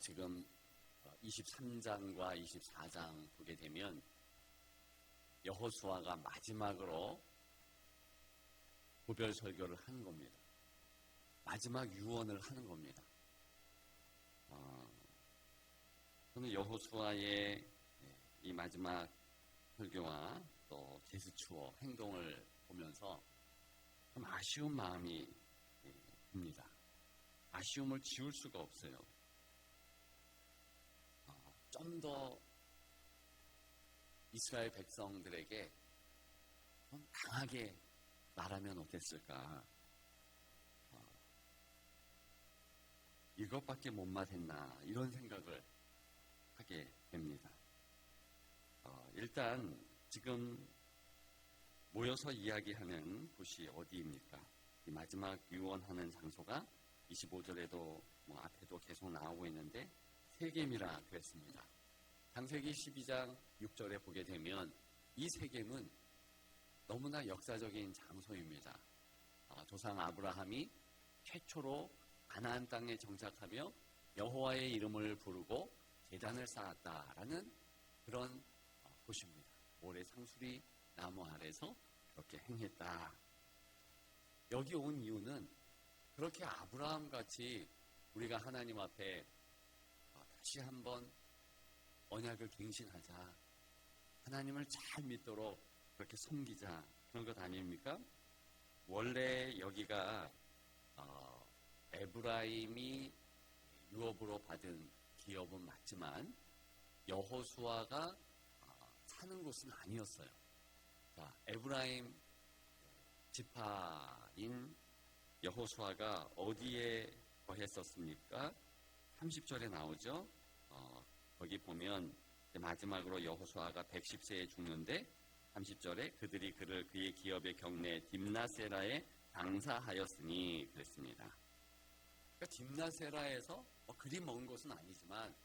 지금 23장과 24장 보게 되면 여호수아가 마지막으로 고별 설교를 하는 겁니다. 마지막 유언을 하는 겁니다. 저는 여호수아의 이 마지막 설교와 또 제스처, 행동을 보면서 좀 아쉬운 마음이 듭니다. 아쉬움을 지울 수가 없어요. 좀 더 이스라엘 백성들에게 좀 강하게 말하면 어땠을까? 이것밖에 못맛했나 이런 생각을 하게 됩니다. 일단 지금 모여서 이야기하는 곳이 어디입니까? 이 마지막 유언하는 장소가 25절에도 앞에도 계속 나오고 있는데 세겜이라 그랬습니다. 창세기 12장 6절에 보게 되면 이 세겜은 너무나 역사적인 장소입니다. 조상 아브라함이 최초로 가나안 땅에 정착하며 여호와의 이름을 부르고 제단을 쌓았다라는 그런 곳입니다. 모래 상수리 나무 아래서 그렇게 행했다. 여기 온 이유는 그렇게 아브라함 같이 우리가 하나님 앞에 다시 한번 언약을 갱신하자, 하나님을 잘 믿도록 그렇게 섬기자, 그런 것 아닙니까? 원래 여기가 에브라임이 유업으로 받은 기업은 맞지만 여호수아가 사는 곳은 아니었어요. 자, 에브라임 지파인 여호수아가 어디에 거했었습니까? 30절에 나오죠. 거기 보면 마지막으로 여호수아가 110세에 죽는데 30절에 그들이 그를 그의 기업의 경내 딥나세라에 장사하였으니 그랬습니다. 그러니까 딥나세라에서 그리 먼 곳은 아니지만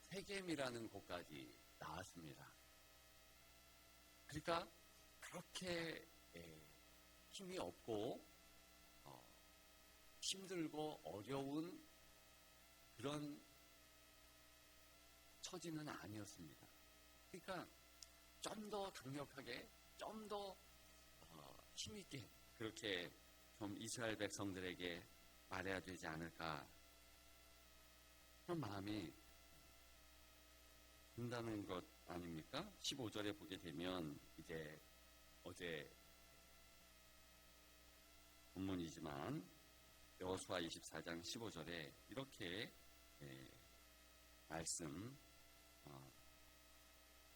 세겜이라는 곳까지 나왔습니다. 그러니까 그렇게 힘이 없고 힘들고 어려운 그런 처지는 아니었습니다. 그러니까 좀 더 강력하게, 좀 더 힘있게 그렇게 좀 이스라엘 백성들에게 말해야 되지 않을까 그런 마음이 든다는 것 아닙니까? 15절에 보게 되면 이제 어제 본문이지만 여호수아 24장 15절에 이렇게 말씀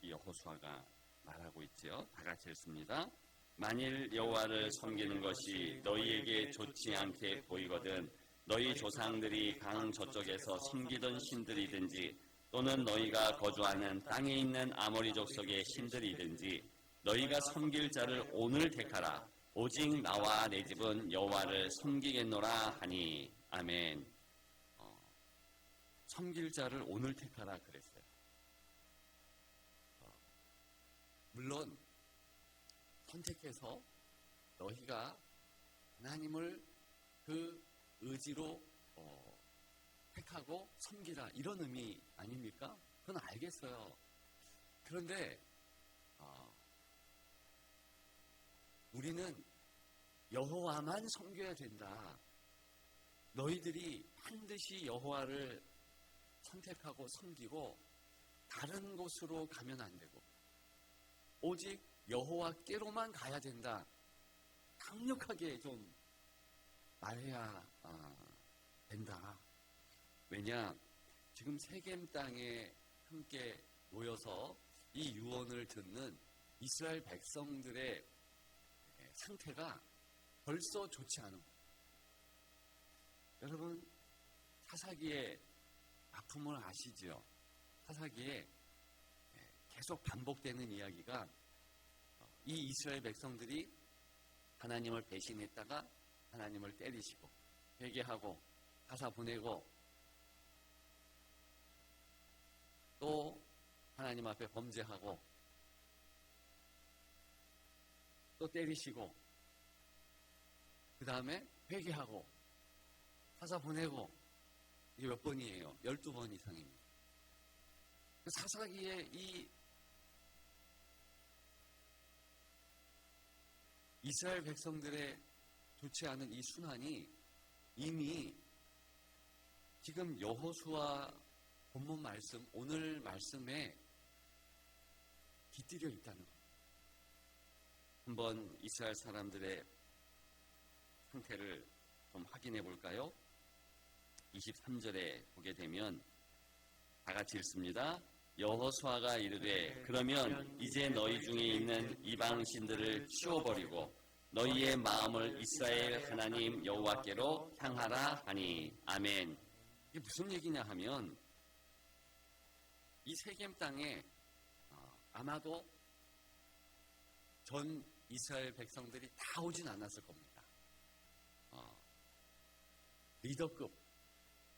이 여호수아가 말하고 있지요. 다 같이 읽습니다. 만일 여호와를 섬기는 것이 너희에게 좋지 않게 보이거든 너희 조상들이 강 저쪽에서 섬기던 신들이든지 또는 너희가 거주하는 땅에 있는 아모리 족속의 신들이든지 너희가 섬길 자를 오늘 택하라. 오직 나와 내 집은 여호와를 섬기겠노라 하니 아멘. 섬길 자를 오늘 택하라 그랬어요. 물론 선택해서 너희가 하나님을 그 의지로 택하고 섬기라 이런 의미 아닙니까? 그건 알겠어요. 그런데 우리는 여호와만 섬겨야 된다. 너희들이 반드시 여호와를 선택하고 섬기고 다른 곳으로 가면 안 되고 오직 여호와께로만 가야 된다. 강력하게 좀 말해야 된다. 왜냐? 지금 세겜 땅에 함께 모여서 이 유언을 듣는 이스라엘 백성들의 상태가 벌써 좋지 않은 거예요. 여러분, 사사기의 아픔을 아시죠? 사사기에 계속 반복되는 이야기가 이 이스라엘 백성들이 하나님을 배신했다가 하나님을 때리시고 회개하고 사사 보내고 또 하나님 앞에 범죄하고 또 때리시고 그 다음에 회개하고 사사 보내고 이게 몇 번이에요? 12번 이상입니다. 사사기에 이 이스라엘 백성들의 좋지 않은 이 순환이 이미 지금 여호수아 본문 말씀, 오늘 말씀에 깃들여 있다는 겁니다. 한번 이스라엘 사람들의 상태를 좀 확인해 볼까요? 23절에 보게 되면 다 같이 읽습니다. 여호수아가 이르되 그러면 이제 너희 중에 있는 이방 신들을 치워버리고 너희의 마음을 이스라엘 하나님 여호와께로 향하라 하니. 아멘. 이게 무슨 얘기냐 하면 이 세겜 땅에 아마도 전 이스라엘 백성들이 다 오진 않았을 겁니다. 리더급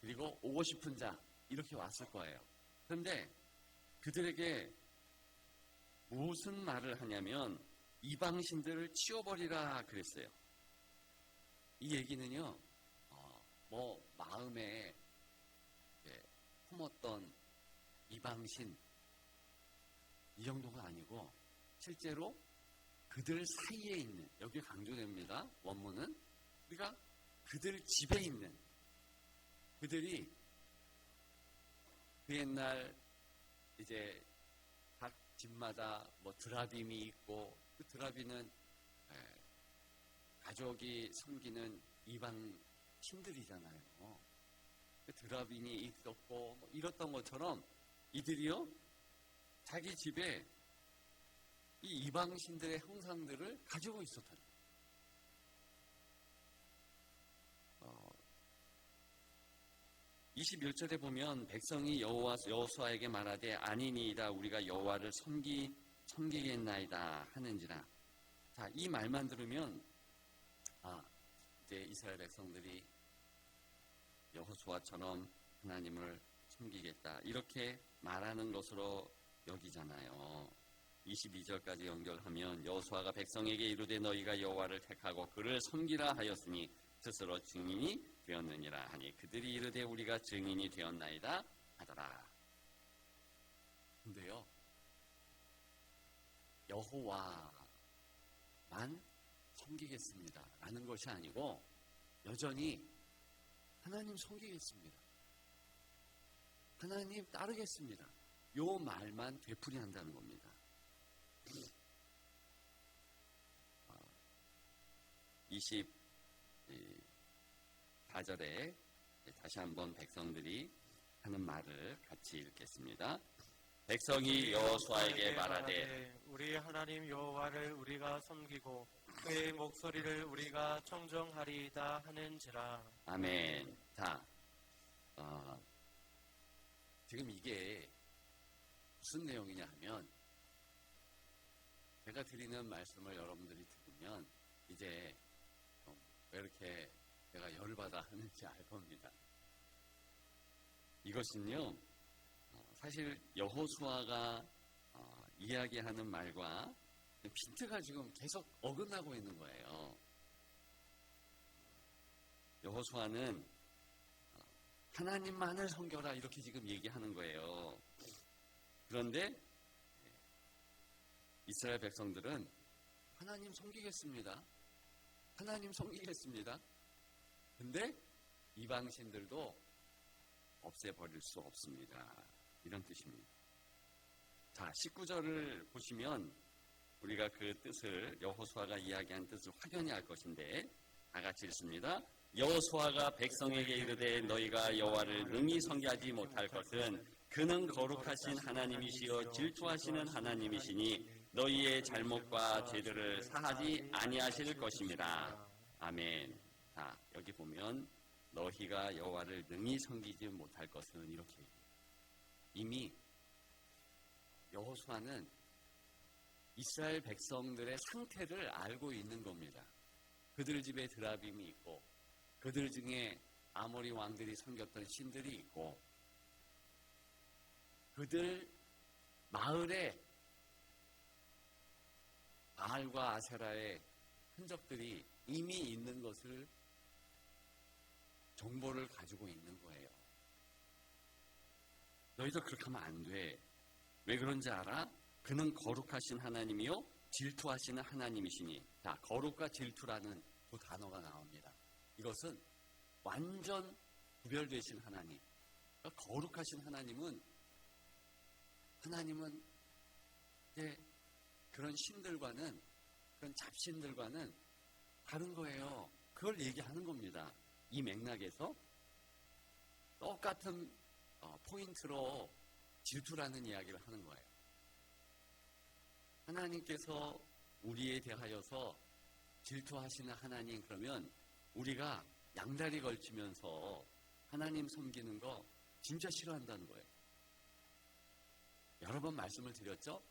그리고 오고 싶은 자 이렇게 왔을 거예요. 그런데 그들에게 무슨 말을 하냐면 이방신들을 치워버리라 그랬어요. 이 얘기는요, 마음에 품었던 이방신 이 정도가 아니고 실제로 그들 사이에 있는, 여기 강조됩니다. 원문은 우리가 그들 집에 있는, 그들이 그 옛날 이제 각 집마다 드라빔이 있고, 그 드라빔은 가족이 섬기는 이방 신들이잖아요. 그 드라빔이 있었고 이랬던 것처럼 이들이요 자기 집에 이 이방 신들의 형상들을 가지고 있었던 거예요. 21절에 보면 백성이 여호수아에게 말하되 아니니이다 우리가 여호와를 섬기겠나이다 하는지라. 자, 이 말만 들으면 이제 이스라엘 백성들이 여호수아처럼 하나님을 섬기겠다 이렇게 말하는 것으로 여기잖아요. 22절까지 연결하면 여호수아가 백성에게 이르되 너희가 여호와를 택하고 그를 섬기라 하였으니 스스로 증인이 되었느니라 하니 그들이 이르되 우리가 증인이 되었나이다 하더라. 근데요, 여호와만 섬기겠습니다 라는 것이 아니고 여전히 하나님 섬기겠습니다, 하나님 따르겠습니다, 요 말만 되풀이한다는 겁니다. 24절에 다시 한번 백성들이 하는 말을 같이 읽겠습니다. 백성이 여호수아에게 말하되 우리 하나님 여호와를 우리가 섬기고 그의 목소리를 우리가 청정하리이다 하는지라. 아멘. 자, 지금 이게 무슨 내용이냐 하면 제가 드리는 말씀을 여러분들이 들으면 이제 왜 이렇게 내가 열받아 하는지 알 겁니다. 이것은요, 사실 여호수아가 이야기하는 말과 핀트가 지금 계속 어긋나고 있는 거예요. 여호수아는 하나님만을 섬겨라 이렇게 지금 얘기하는 거예요. 그런데 이스라엘 백성들은 하나님 섬기겠습니다, 하나님 섬기겠습니다. 근데 이방신들도 없애버릴 수 없습니다, 이런 뜻입니다. 자, 19절을 보시면 우리가 그 뜻을, 여호수아가 이야기한 뜻을 확연히 알 것인데 다 같이 읽습니다. 여호수아가 백성에게 이르되 너희가 여호와를 능히 섬기지 못할 것은 그는 거룩하신 하나님이시여 질투하시는 하나님이시니 너희의 잘못과 죄들을 사하지 아니하실 것입니다. 아멘. 자, 여기 보면 너희가 여호와를 능히 섬기지 못할 것은 이렇게 얘기해요. 이미 여호수아는 이스라엘 백성들의 상태를 알고 있는 겁니다. 그들 집에 드라빔이 있고 그들 중에 아모리 왕들이 섬겼던 신들이 있고 그들 마을에 바알과 아세라의 흔적들이 이미 있는 것을 정보를 가지고 있는 거예요. 너희도 그렇게 하면 안 돼. 왜 그런지 알아? 그는 거룩하신 하나님이요 질투하시는 하나님이시니. 자, 거룩과 질투라는 두 단어가 나옵니다. 이것은 완전 구별되신 하나님. 그러니까 거룩하신 하나님은 이제 그런 신들과는, 그런 잡신들과는 다른 거예요. 그걸 얘기하는 겁니다. 이 맥락에서 똑같은 포인트로 질투라는 이야기를 하는 거예요. 하나님께서 우리에 대하여서 질투하시는 하나님, 그러면 우리가 양다리 걸치면서 하나님 섬기는 거 진짜 싫어한다는 거예요. 여러 번 말씀을 드렸죠?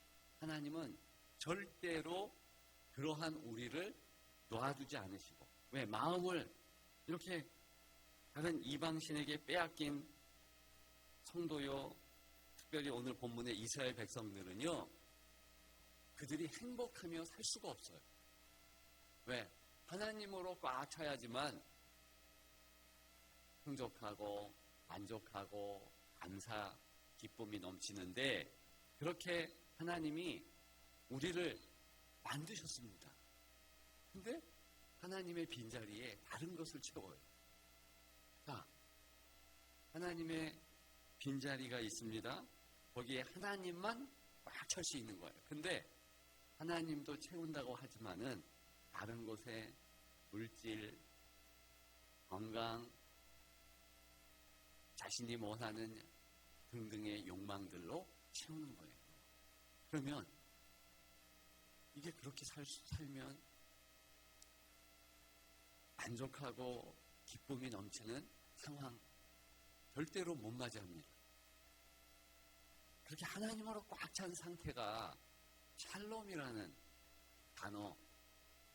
하나님은 절대로 그러한 우리를 놔두지 않으시고, 왜? 마음을 이렇게 다른 이방신에게 빼앗긴 성도요, 특별히 오늘 본문의 이스라엘 백성들은요, 그들이 행복하며 살 수가 없어요. 왜? 하나님으로 꽉 차야지만 풍족하고 만족하고 감사, 기쁨이 넘치는데, 그렇게 하나님이 우리를 만드셨습니다. 근데 하나님의 빈자리에 다른 것을 채워요. 자, 하나님의 빈자리가 있습니다. 거기에 하나님만 꽉 찰 수 있는 거예요. 근데 하나님도 채운다고 하지만은 다른 곳에 물질, 건강, 자신이 원하는 등등의 욕망들로 채우는 거예요. 그러면 이게 그렇게 살면 만족하고 기쁨이 넘치는 상황 절대로 못 맞이합니다. 그렇게 하나님으로 꽉 찬 상태가 샬롬이라는 단어,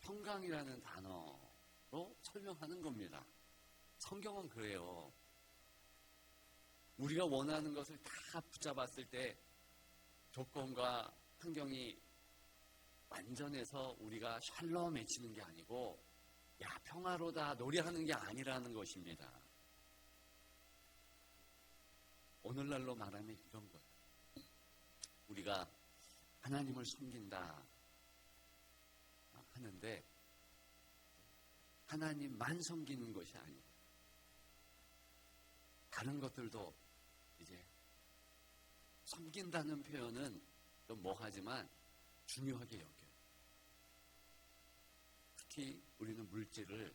평강이라는 단어로 설명하는 겁니다. 성경은 그래요. 우리가 원하는 것을 다 붙잡았을 때 조건과 환경이 완전해서 우리가 샬롬 외치는 게 아니고, 야, 평화로다 노래하는 게 아니라는 것입니다. 오늘날로 말하면 이런 거예요. 우리가 하나님을 섬긴다 하는데 하나님만 섬기는 것이 아니고 다른 것들도 이제 섬긴다는 표현은 좀 뭐하지만 중요하게 여겨요. 특히 우리는 물질을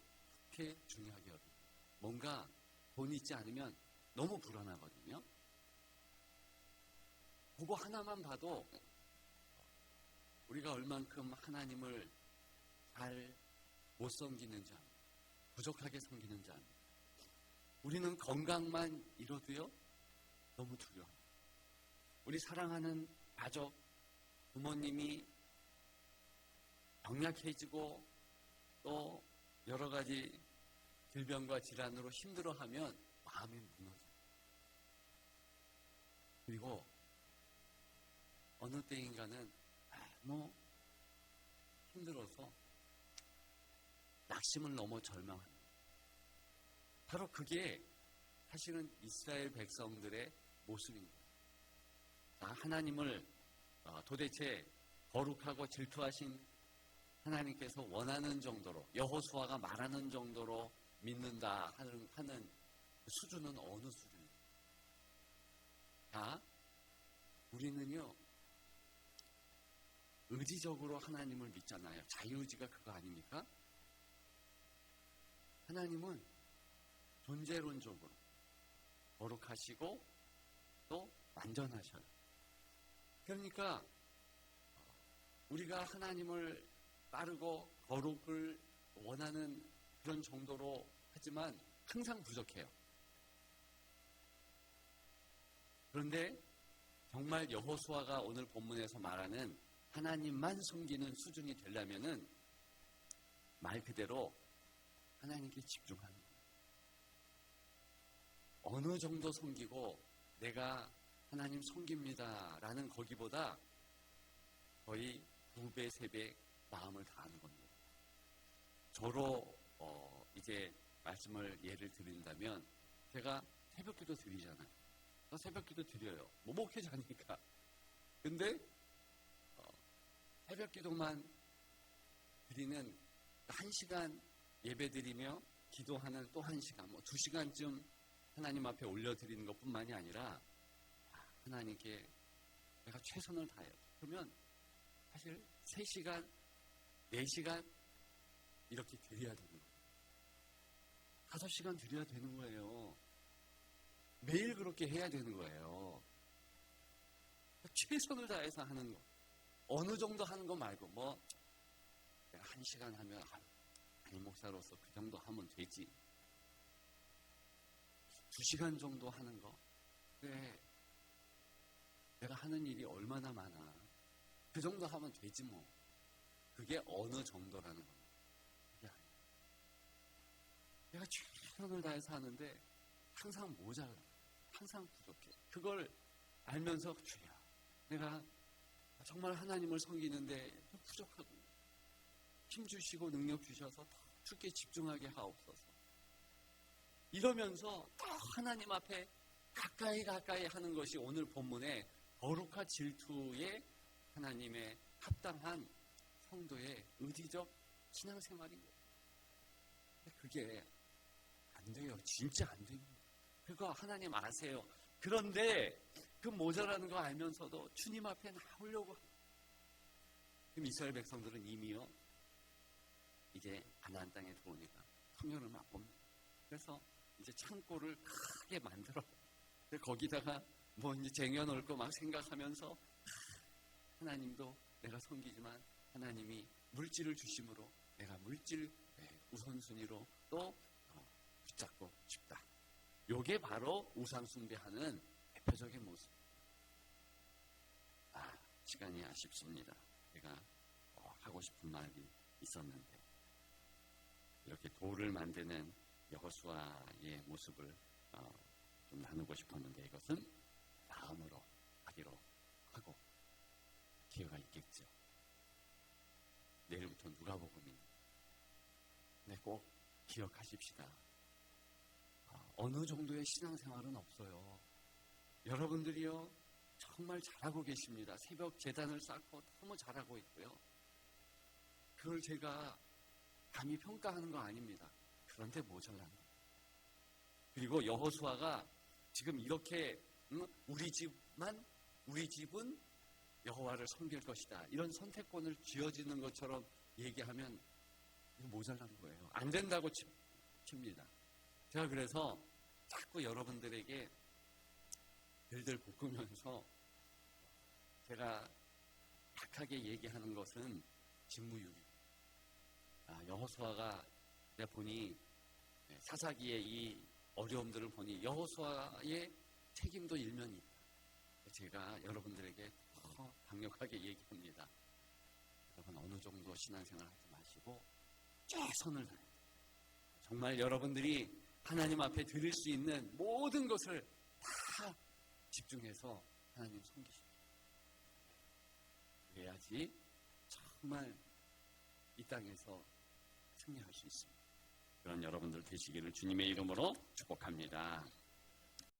그렇게 중요하게 여겨요. 뭔가 돈이 있지 않으면 너무 불안하거든요. 그거 하나만 봐도 우리가 얼만큼 하나님을 잘 못 섬기는지 압니다. 부족하게 섬기는지 압니다. 우리는 건강만 이뤄도요 너무 두려워요. 우리 사랑하는 가족, 부모님이 병약해지고 또 여러 가지 질병과 질환으로 힘들어하면 마음이 무너져요. 그리고 어느 때인가는 너무 힘들어서 낙심을 넘어 절망합니다. 바로 그게 사실은 이스라엘 백성들의 모습입니다. 하나님을 도대체 거룩하고 질투하신 하나님께서 원하는 정도로, 여호수아가 말하는 정도로 믿는다 하는 수준은 어느 수준입니까? 우리는요 의지적으로 하나님을 믿잖아요. 자유의지가 그거 아닙니까? 하나님은 존재론적으로 거룩하시고 또 완전하셔요. 그러니까 우리가 하나님을 따르고 거룩을 원하는 그런 정도로 하지만 항상 부족해요. 그런데 정말 여호수아가 오늘 본문에서 말하는 하나님만 섬기는 수준이 되려면은 말 그대로 하나님께 집중하는 거예요. 어느 정도 섬기고 내가 하나님 섬깁니다 라는 거기보다 거의 2배, 3배 마음을 다하는 겁니다. 저로 이제 말씀을 예를 드린다면 제가 새벽기도 드리잖아요. 새벽기도 드려요. 뭐 목회자니까. 근데 새벽기도만 드리는 1시간 예배드리며 기도하는 또 1시간, 뭐 2시간쯤 하나님 앞에 올려드리는 것뿐만이 아니라 하나님께 내가 최선을 다해요. 그러면 사실 3시간, 4시간 이렇게 드려야 되는 거예요. 5시간 드려야 되는 거예요. 매일 그렇게 해야 되는 거예요. 최선을 다해서 하는 거. 어느 정도 하는 거 말고 뭐 내가 1시간 하면 아니 목사로서 그 정도 하면 되지. 2시간 정도 하는 거. 그래. 내가 하는 일이 얼마나 많아. 그 정도 하면 되지 뭐. 그게 어느 정도라는 거야. 그게 아니야. 내가 최선을 다해서 하는데 항상 모자라. 항상 부족해. 그걸 알면서 주야. 내가 정말 하나님을 섬기는데 부족하고 힘 주시고 능력 주셔서 더 주께 집중하게 하옵소서. 이러면서 더 하나님 앞에 가까이 하는 것이 오늘 본문의 거룩한 질투에 하나님의 합당한 성도의 의지적 신앙생활인 거예요. 그게 안 돼요. 진짜 안 됩니다. 그거 하나님 아세요. 그런데 그 모자라는 거 알면서도 주님 앞에 나오려고. 그럼 이스라엘 백성들은 이미요 이제 가나안 땅에 들어오니까 풍요를 맛봅니다. 그래서 이제 창고를 크게 만들어. 거기다가 뭐 이제 쟁여놓을 거 막 생각하면서 하나님도 내가 섬기지만 하나님이 물질을 주심으로 내가 물질 우선순위로 또 붙잡고 싶다. 요게 바로 우상숭배하는 대표적인 모습. 시간이 아쉽습니다. 제가 하고 싶은 말이 있었는데 이렇게 돌을 만드는 여호수아의 모습을 좀 나누고 싶었는데 이것은 다음으로 하기로 하고 기회가 있겠죠. 내일부터 누가복음입니다. 네, 꼭 기억하십시다. 어느 정도의 신앙생활은 없어요. 여러분들이요 정말 잘하고 계십니다. 새벽 제단을 쌓고 너무 잘하고 있고요. 그걸 제가 감히 평가하는 거 아닙니다. 그런데 모자란 거예요. 그리고 여호수아가 지금 이렇게 우리 집은 여호와를 섬길 것이다. 이런 선택권을 쥐어지는 것처럼 얘기하면 모자란 거예요. 안 된다고 칩니다. 제가 그래서 자꾸 여러분들에게 들들 볶으면서 제가 약하게 얘기하는 것은 직무유기. 여호수아가 내가 보니 사사기의 이 어려움들을 보니 여호수아의 책임도 일면이 있다. 제가 여러분들에게 더 강력하게 얘기합니다. 여러분 어느 정도 신앙생활 하지 마시고 최선을 다해요. 정말 여러분들이 하나님 앞에 드릴 수 있는 모든 것을 다 집중해서 하나님 섬기십시오. 그래야지 정말 이 땅에서 승리할 수 있습니다. 그런 여러분들 되시기를 주님의 이름으로 축복합니다.